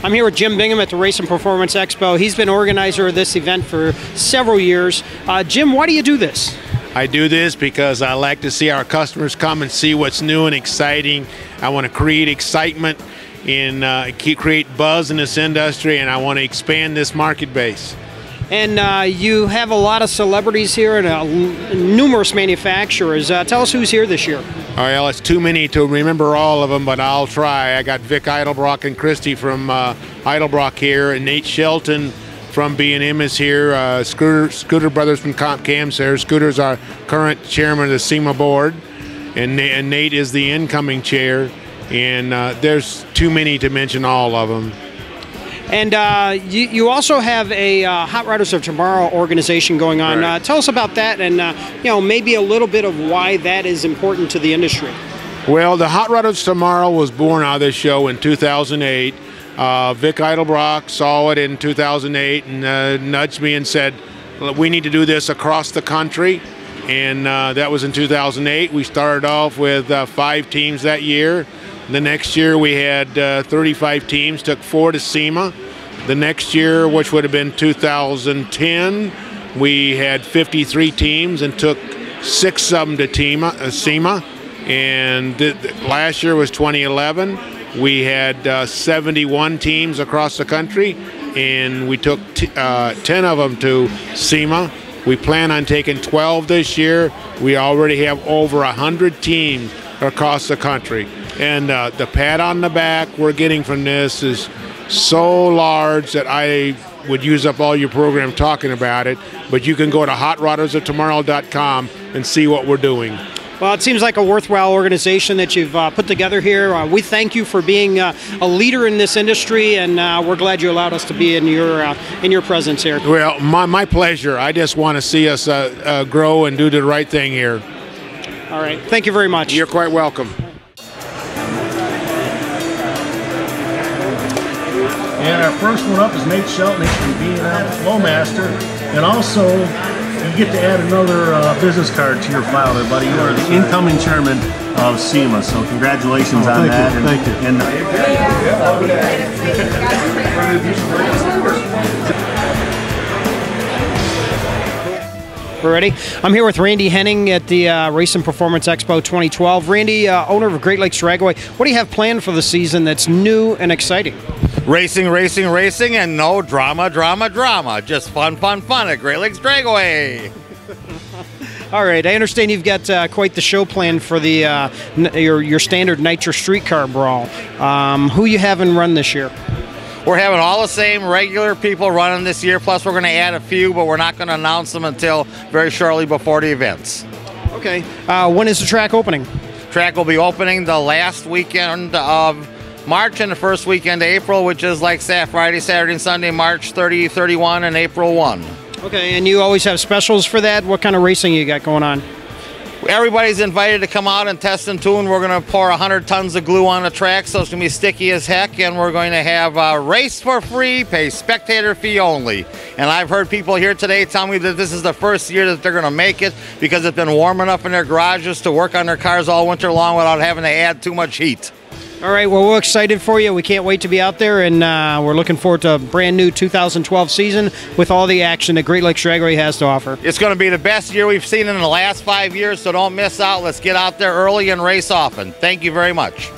I'm here with Jim Bingham at the Race and Performance Expo. He's been organizer of this event for several years. Jim, why do you do this? I do this because I like to see our customers come and see what's new and exciting. I want to create excitement and create buzz in this industry, and I want to expand this market base. And you have a lot of celebrities here and numerous manufacturers. Tell us who's here this year. Well, it's too many to remember all of them, but I'll try. I got Vic Eidelbrock and Christy from Eidelbrock here, and Nate Shelton from B&M is here. Scooter Brothers from Comp Cam's here. Scooter's our current chairman of the SEMA board, and Nate is the incoming chair. And there's too many to mention all of them. And you also have a Hot Rodders of Tomorrow organization going on. Right. Tell us about that, and maybe a little bit of why that is important to the industry. Well, the Hot Rodders of Tomorrow was born out of this show in 2008. Vic Eidelbrock saw it in 2008 and nudged me and said, we need to do this across the country. And that was in 2008. We started off with 5 teams that year. The next year we had 35 teams, took 4 to SEMA. The next year, which would have been 2010, we had 53 teams and took 6 of them to SEMA. And last year was 2011. We had 71 teams across the country, and we took 10 of them to SEMA. We plan on taking 12 this year. We already have over 100 teams across the country. And the pat on the back we're getting from this is so large that I would use up all your program talking about it. But you can go to hotroddersoftomorrow.com and see what we're doing. Well, it seems like a worthwhile organization that you've put together here. We thank you for being a leader in this industry, and we're glad you allowed us to be in your presence here. Well, my pleasure. I just want to see us grow and do the right thing here. All right. Thank you very much. You're quite welcome. And our first one up is Nate Shelton. He's from B&M Flowmaster. And also, you get to add another business card to your file there, buddy. You are the incoming chairman of SEMA, so congratulations on that. Thank you. We're ready. I'm here with Randy Henning at the Race and Performance Expo 2012. Randy, owner of Great Lakes Dragway. What do you have planned for the season that's new and exciting? Racing, racing, racing, and no drama, drama, drama. Just fun, fun, fun at Great Lakes Dragway. All right, I understand you've got quite the show planned for the your standard Nitro Streetcar Brawl. Who you having run this year? We're having all the same regular people running this year, plus we're going to add a few, but we're not going to announce them until very shortly before the events. Okay, when is the track opening? Track will be opening the last weekend of March and the first weekend of April, which is like Friday, Saturday, and Sunday, March 30, 31, and April 1. Okay, and you always have specials for that? What kind of racing you got going on? Everybody's invited to come out and test and tune. We're going to pour 100 tons of glue on the track, so it's going to be sticky as heck, and we're going to have a race for free, pay spectator fee only. And I've heard people here today tell me that this is the first year that they're going to make it because it's been warm enough in their garages to work on their cars all winter long without having to add too much heat. All right, well, we're excited for you. We can't wait to be out there, and we're looking forward to a brand new 2012 season with all the action that Great Lakes Dragway has to offer. It's going to be the best year we've seen in the last 5 years, so don't miss out. Let's get out there early and race often. Thank you very much.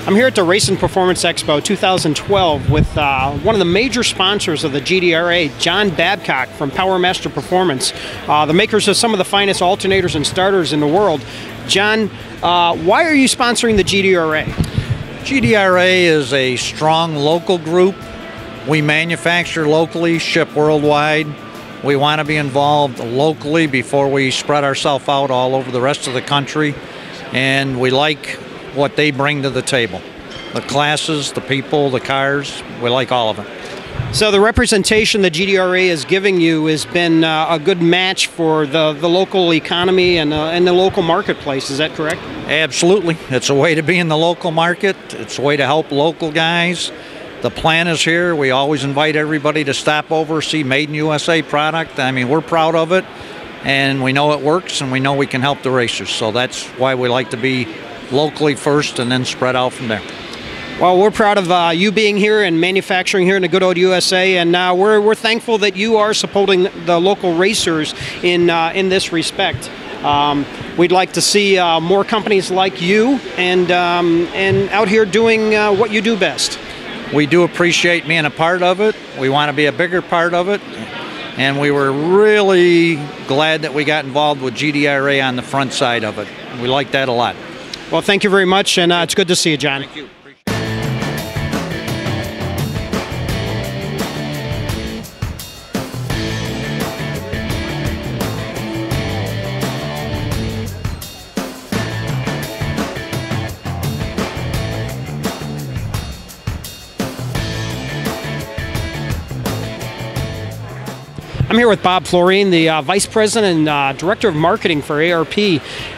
I'm here at the Race and Performance Expo 2012 with one of the major sponsors of the GDRA, John Babcock from Power Master Performance, the makers of some of the finest alternators and starters in the world. John, why are you sponsoring the GDRA? GDRA is a strong local group. We manufacture locally, ship worldwide. We want to be involved locally before we spread ourselves out all over the rest of the country. And we like what they bring to the table. The classes, the people, the cars, we like all of it. So the representation the GDRA is giving you has been a good match for the local economy and the local marketplace. Is that correct? Absolutely. It's a way to be in the local market. It's a way to help local guys. The plan is here. We always invite everybody to stop over, see Made in USA product. I mean, we're proud of it, and we know it works, and we know we can help the racers. So that's why we like to be locally first and then spread out from there. Well, we're proud of you being here and manufacturing here in the good old USA, and we're thankful that you are supporting the local racers in this respect. We'd like to see more companies like you and out here doing what you do best. We do appreciate being a part of it. We want to be a bigger part of it. And we were really glad that we got involved with GDRA on the front side of it. We like that a lot. Well, thank you very much, and it's good to see you, John. Thank you. I'm here with Bob Florine, the Vice President and Director of Marketing for ARP,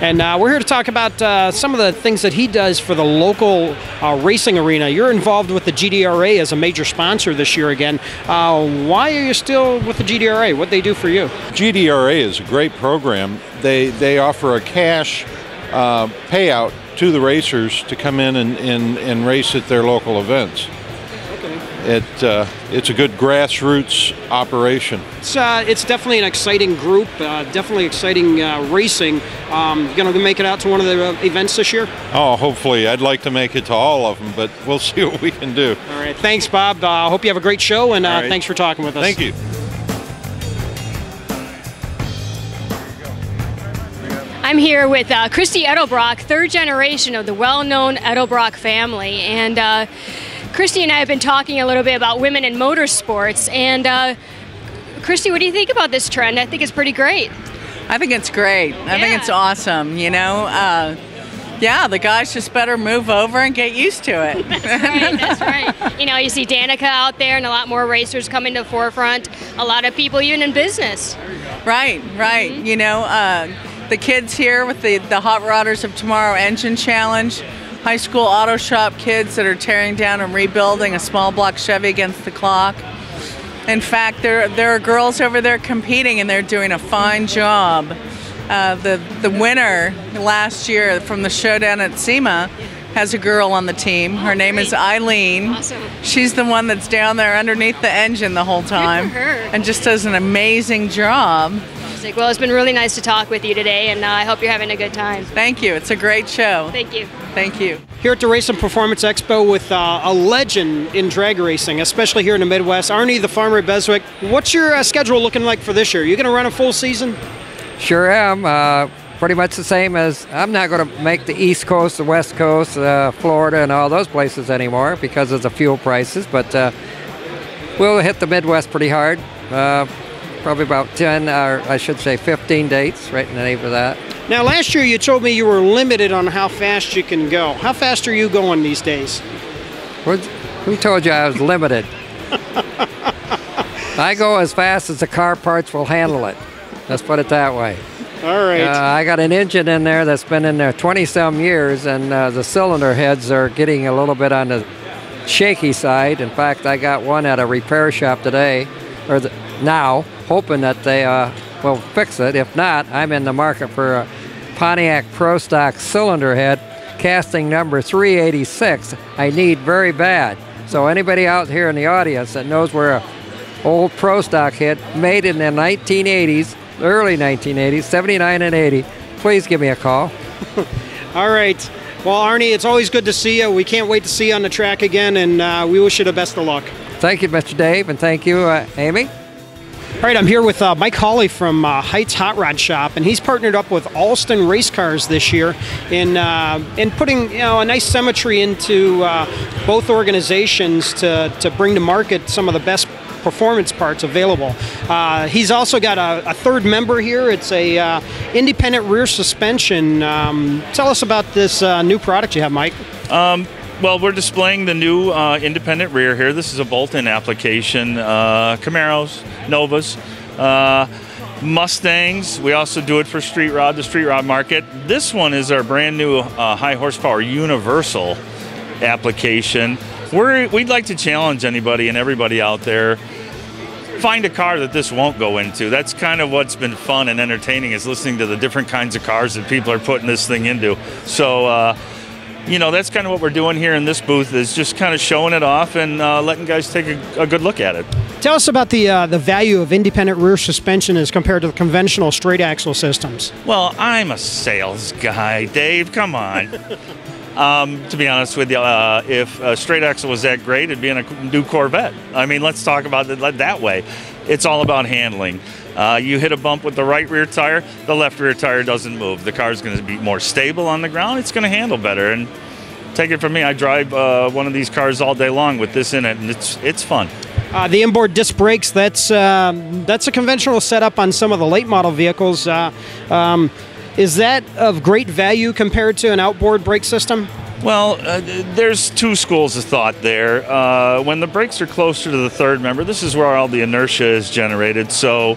and we're here to talk about some of the things that he does for the local racing arena. You're involved with the GDRA as a major sponsor this year again. Why are you still with the GDRA? What they do for you? GDRA is a great program. They offer a cash payout to the racers to come in and race at their local events. It's a good grassroots operation. It's definitely an exciting group, definitely exciting racing. Going to make it out to one of the events this year? Oh, hopefully. I'd like to make it to all of them, but we'll see what we can do. All right. Thanks, Bob. I hope you have a great show, and right. Thanks for talking with us. Thank you. I'm here with Christy Edelbrock, third generation of the well-known Edelbrock family, and Christy and I have been talking a little bit about women in motorsports, and Christy, what do you think about this trend? I think it's pretty great. I think it's great. I think it's awesome, you know. Yeah, the guys just better move over and get used to it. That's right, that's right. You know, you see Danica out there and a lot more racers coming to the forefront, a lot of people even in business. Right, right. Mm-hmm. You know, the kids here with the Hot Rodders of Tomorrow Engine Challenge, high school auto shop kids that are tearing down and rebuilding a small block Chevy against the clock. In fact, there are girls over there competing, and they're doing a fine job. The winner last year from the showdown at SEMA has a girl on the team. Her name is Eileen. Awesome. She's the one that's down there underneath the engine the whole time. Good for her. And just does an amazing job. Well, it's been really nice to talk with you today, and I hope you're having a good time. Thank you. It's a great show. Thank you. Thank you. Here at the Race and Performance Expo with a legend in drag racing, especially here in the Midwest, Arnie the Farmer Beswick. What's your schedule looking like for this year? You going to run a full season? Sure am. Pretty much the same as I'm not going to make the East Coast, the West Coast, Florida, and all those places anymore because of the fuel prices. But we'll hit the Midwest pretty hard. Probably about 10, or I should say 15 dates, right in the name of that. Now, last year you told me you were limited on how fast you can go. How fast are you going these days? Who told you I was limited? I go as fast as the car parts will handle it. Let's put it that way. All right. I got an engine in there that's been in there 20-some years, and the cylinder heads are getting a little bit on the shaky side. In fact, I got one at a repair shop today, or now, hoping that they will fix it. If not, I'm in the market for a Pontiac Pro Stock cylinder head, casting number 386. I need very bad. So anybody out here in the audience that knows where a old Pro Stock head made in the 1980s, early 1980s, 79 and 80, please give me a call. All right. Well, Arnie, it's always good to see you. We can't wait to see you on the track again, and we wish you the best of luck. Thank you, Mr. Dave, and thank you, Amy. All right, I'm here with Mike Hawley from Heights Hot Rod Shop, and he's partnered up with Alston Race Cars this year in putting a nice symmetry into both organizations to bring to market some of the best performance parts available. He's also got a third member here. It's a independent rear suspension. Tell us about this new product you have, Mike. Well, we're displaying the new independent rear here. This is a bolt-in application. Camaros, Novas, Mustangs. We also do it for the street rod market. This one is our brand new high horsepower universal application. We'd like to challenge anybody and everybody out there. Find a car that this won't go into. That's kind of what's been fun and entertaining, is listening to the different kinds of cars that people are putting this thing into. So, you know, that's kind of what we're doing here in this booth, is just kind of showing it off and letting guys take a good look at it. Tell us about the value of independent rear suspension as compared to the conventional straight axle systems. Well, I'm a sales guy, Dave. Come on. To be honest with you, if a straight axle was that great, it'd be in a new Corvette. I mean, let's talk about it that way. It's all about handling. You hit a bump with the right rear tire, the left rear tire doesn't move. The car's going to be more stable on the ground. It's going to handle better. And take it from me, I drive one of these cars all day long with this in it, and it's fun. The inboard disc brakes, that's a conventional setup on some of the late model vehicles. Is that of great value compared to an outboard brake system? Well, there's two schools of thought there. When the brakes are closer to the third member, this is where all the inertia is generated. So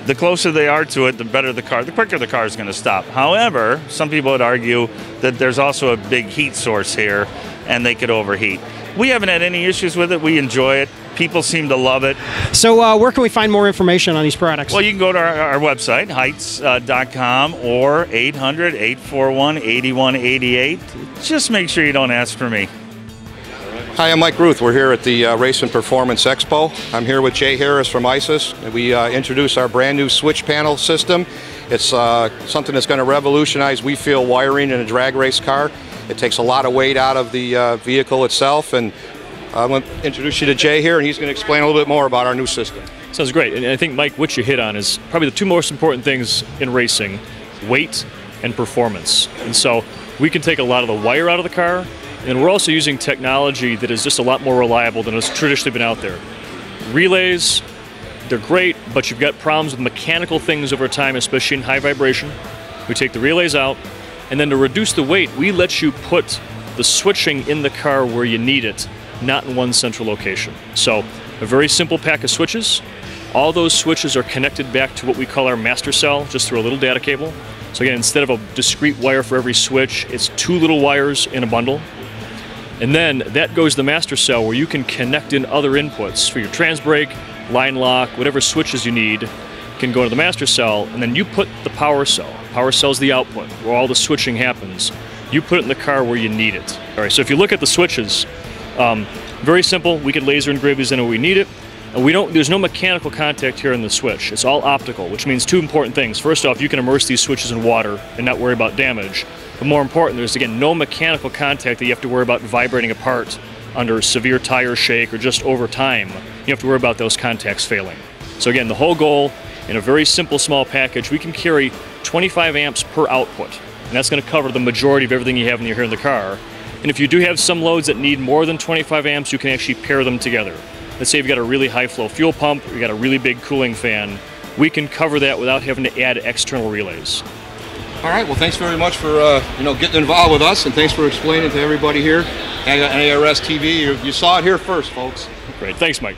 the closer they are to it, the better the quicker the car is going to stop. However, some people would argue that there's also a big heat source here, and they could overheat. We haven't had any issues with it. We enjoy it. People seem to love it. So where can we find more information on these products? Well, you can go to our website, heights.com, or 800-841-8188. Just make sure you don't ask for me. Hi, I'm Mike Ruth. We're here at the Race and Performance Expo. I'm here with Jay Harris from ISIS. We introduced our brand new switch panel system. It's something that's going to revolutionize, we feel, wiring in a drag race car. It takes a lot of weight out of the vehicle itself, and I'm going to introduce you to Jay here, and he's going to explain a little bit more about our new system. Sounds great, and I think, Mike, what you hit on is probably the two most important things in racing: weight and performance. And so we can take a lot of the wire out of the car, and we're also using technology that is just a lot more reliable than has traditionally been out there. Relays, they're great, but you've got problems with mechanical things over time, especially in high vibration. We take the relays out, and then to reduce the weight, we let you put the switching in the car where you need it, not in one central location. So a very simple pack of switches. All those switches are connected back to what we call our master cell, just through a little data cable. So again, instead of a discrete wire for every switch, it's two little wires in a bundle. And then that goes to the master cell, where you can connect in other inputs for your trans brake, line lock, whatever switches you need can go to the master cell, and then you put the power cell. Power cell's the output, where all the switching happens. You put it in the car where you need it. All right, so if you look at the switches, very simple. We can laser engrave these in where we need it. And there's no mechanical contact here in the switch. It's all optical, which means two important things. First off, you can immerse these switches in water and not worry about damage. But more important, there's, again, no mechanical contact that you have to worry about vibrating apart under severe tire shake or just over time. You have to worry about those contacts failing. So again, the whole goal, in a very simple small package, we can carry 25 amps per output. And that's going to cover the majority of everything you have here in the car. And if you do have some loads that need more than 25 amps, you can actually pair them together. Let's say you've got a really high flow fuel pump, or you've got a really big cooling fan. We can cover that without having to add external relays. All right, well, thanks very much for getting involved with us, and thanks for explaining to everybody here at ARS-TV. You saw it here first, folks. Great, thanks, Mike.